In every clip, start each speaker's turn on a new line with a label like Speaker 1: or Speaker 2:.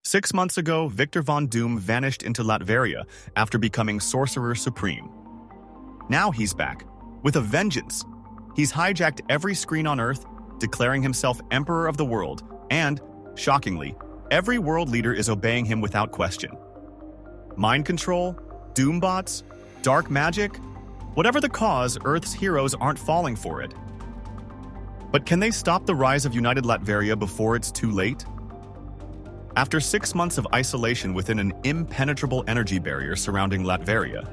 Speaker 1: 6 months ago, Victor Von Doom vanished into Latveria after becoming Sorcerer Supreme. Now he's back, with a vengeance. He's hijacked every screen on Earth, declaring himself Emperor of the world, and, shockingly, every world leader is obeying him without question. Mind control? Doombots? Dark magic? Whatever the cause, Earth's heroes aren't falling for it. But can they stop the rise of United Latveria before it's too late? After 6 months of isolation within an impenetrable energy barrier surrounding Latveria,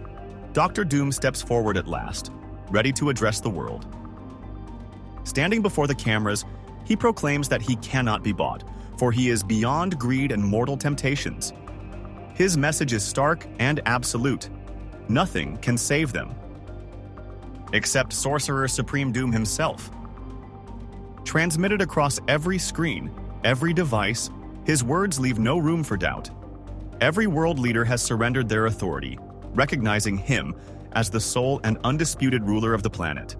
Speaker 1: Dr. Doom steps forward at last, ready to address the world. Standing before the cameras, he proclaims that he cannot be bought, for he is beyond greed and mortal temptations. His message is stark and absolute. Nothing can save them. Except Sorcerer Supreme Doom himself. Transmitted across every screen, every device, his words leave no room for doubt. Every world leader has surrendered their authority, recognizing him as the sole and undisputed ruler of the planet.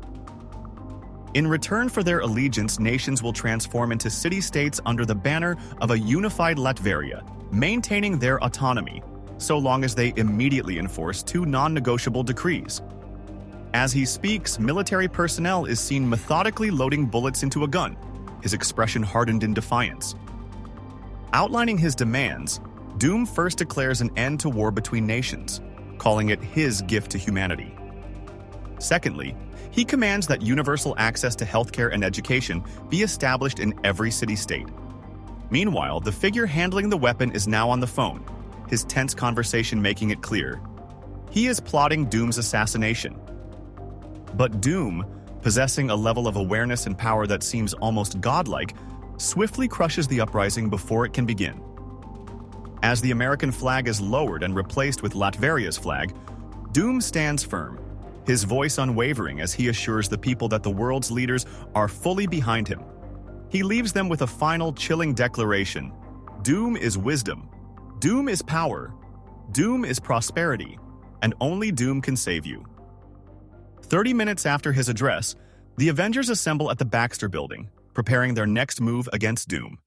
Speaker 1: In return for their allegiance, nations will transform into city-states under the banner of a unified Latveria, maintaining their autonomy, so long as they immediately enforce two non-negotiable decrees. As he speaks, military personnel is seen methodically loading bullets into a gun, his expression hardened in defiance. Outlining his demands, Doom first declares an end to war between nations, calling it his gift to humanity. Secondly, he commands that universal access to healthcare and education be established in every city-state. Meanwhile, the figure handling the weapon is now on the phone, his tense conversation making it clear. He is plotting Doom's assassination. But Doom, possessing a level of awareness and power that seems almost godlike, swiftly crushes the uprising before it can begin. As the American flag is lowered and replaced with Latveria's flag, Doom stands firm, his voice unwavering as he assures the people that the world's leaders are fully behind him. He leaves them with a final chilling declaration: Doom is wisdom, Doom is power, Doom is prosperity, and only Doom can save you. 30 minutes after his address, the Avengers assemble at the Baxter Building, preparing their next move against Doom.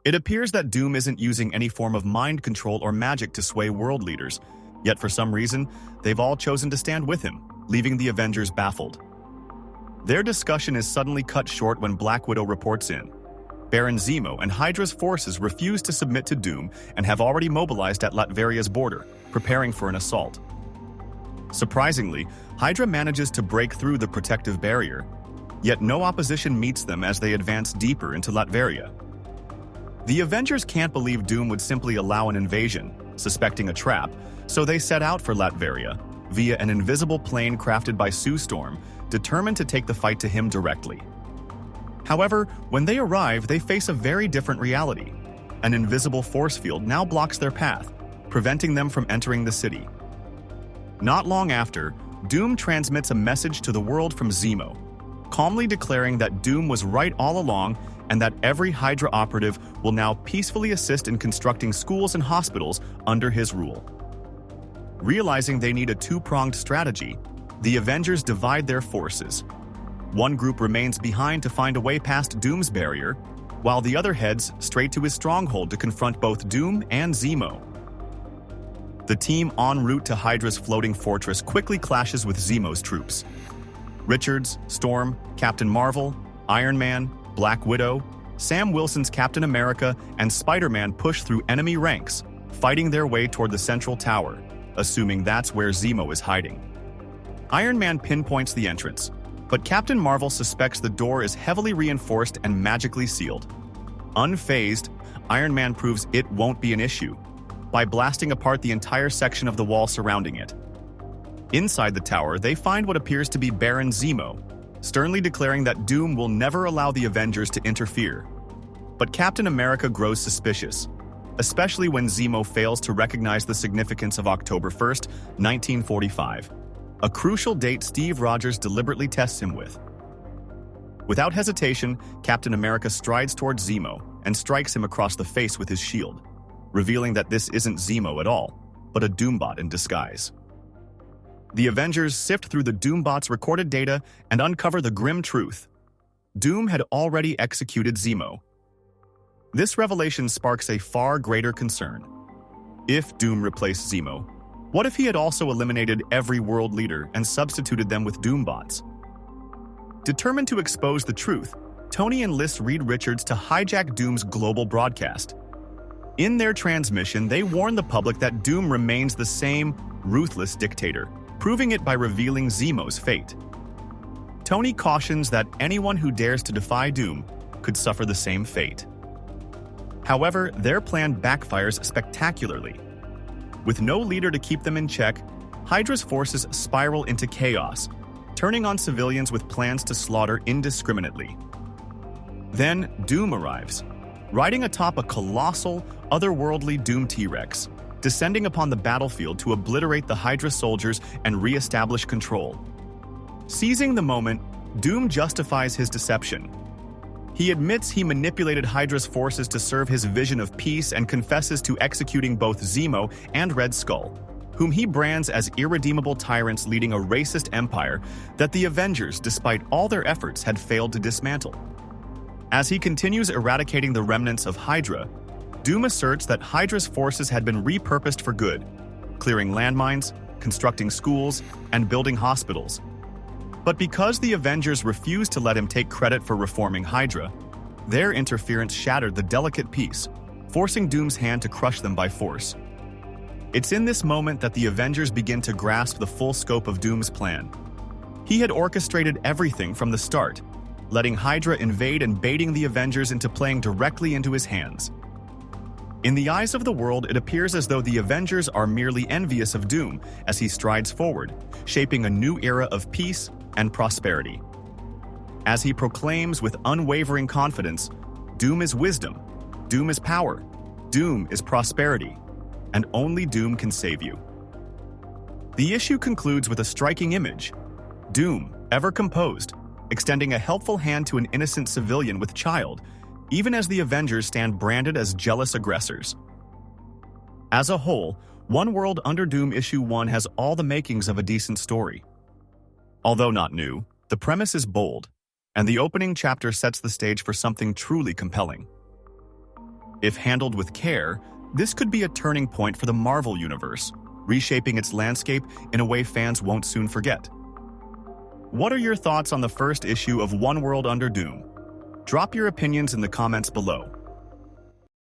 Speaker 1: It appears that Doom isn't using any form of mind control or magic to sway world leaders, yet for some reason, they've all chosen to stand with him, leaving the Avengers baffled. Their discussion is suddenly cut short when Black Widow reports in. Baron Zemo and Hydra's forces refuse to submit to Doom and have already mobilized at Latveria's border, preparing for an assault. Surprisingly, Hydra manages to break through the protective barrier, yet no opposition meets them as they advance deeper into Latveria. The Avengers can't believe Doom would simply allow an invasion, suspecting a trap, so they set out for Latveria via an invisible plane crafted by Sue Storm, determined to take the fight to him directly. However, when they arrive, they face a very different reality. An invisible force field now blocks their path, preventing them from entering the city. Not long after, Doom transmits a message to the world from Zemo, calmly declaring that Doom was right all along and that every Hydra operative will now peacefully assist in constructing schools and hospitals under his rule. Realizing they need a two-pronged strategy, the Avengers divide their forces. One group remains behind to find a way past Doom's barrier, while the other heads straight to his stronghold to confront both Doom and Zemo. The team en route to Hydra's floating fortress quickly clashes with Zemo's troops. Richards, Storm, Captain Marvel, Iron Man, Black Widow, Sam Wilson's Captain America, and Spider-Man push through enemy ranks, fighting their way toward the central tower, assuming that's where Zemo is hiding. Iron Man pinpoints the entrance, but Captain Marvel suspects the door is heavily reinforced and magically sealed. Unfazed, Iron Man proves it won't be an issue by blasting apart the entire section of the wall surrounding it. Inside the tower, they find what appears to be Baron Zemo, sternly declaring that Doom will never allow the Avengers to interfere. But Captain America grows suspicious, especially when Zemo fails to recognize the significance of October 1st, 1945, a crucial date Steve Rogers deliberately tests him with. Without hesitation, Captain America strides towards Zemo and strikes him across the face with his shield, revealing that this isn't Zemo at all, but a Doombot in disguise. The Avengers sift through the Doombots' recorded data and uncover the grim truth. Doom had already executed Zemo. This revelation sparks a far greater concern. If Doom replaced Zemo, what if he had also eliminated every world leader and substituted them with Doombots? Determined to expose the truth, Tony enlists Reed Richards to hijack Doom's global broadcast. In their transmission, they warn the public that Doom remains the same ruthless dictator, proving it by revealing Zemo's fate. Tony cautions that anyone who dares to defy Doom could suffer the same fate. However, their plan backfires spectacularly. With no leader to keep them in check, Hydra's forces spiral into chaos, turning on civilians with plans to slaughter indiscriminately. Then, Doom arrives, riding atop a colossal, otherworldly Doom T-Rex, descending upon the battlefield to obliterate the Hydra soldiers and re-establish control. Seizing the moment, Doom justifies his deception. He admits he manipulated Hydra's forces to serve his vision of peace and confesses to executing both Zemo and Red Skull, whom he brands as irredeemable tyrants leading a racist empire that the Avengers, despite all their efforts, had failed to dismantle. As he continues eradicating the remnants of Hydra, Doom asserts that Hydra's forces had been repurposed for good, clearing landmines, constructing schools, and building hospitals. But because the Avengers refused to let him take credit for reforming Hydra, their interference shattered the delicate peace, forcing Doom's hand to crush them by force. It's in this moment that the Avengers begin to grasp the full scope of Doom's plan. He had orchestrated everything from the start, letting Hydra invade and baiting the Avengers into playing directly into his hands. In the eyes of the world, it appears as though the Avengers are merely envious of Doom as he strides forward, shaping a new era of peace and prosperity. As he proclaims with unwavering confidence, Doom is wisdom, Doom is power, Doom is prosperity, and only Doom can save you. The issue concludes with a striking image. Doom, ever composed, extending a helpful hand to an innocent civilian with child, even as the Avengers stand branded as jealous aggressors. As a whole, One World Under Doom Issue 1 has all the makings of a decent story. Although not new, the premise is bold, and the opening chapter sets the stage for something truly compelling. If handled with care, this could be a turning point for the Marvel Universe, reshaping its landscape in a way fans won't soon forget. What are your thoughts on the first issue of One World Under Doom? Drop your opinions in the comments below.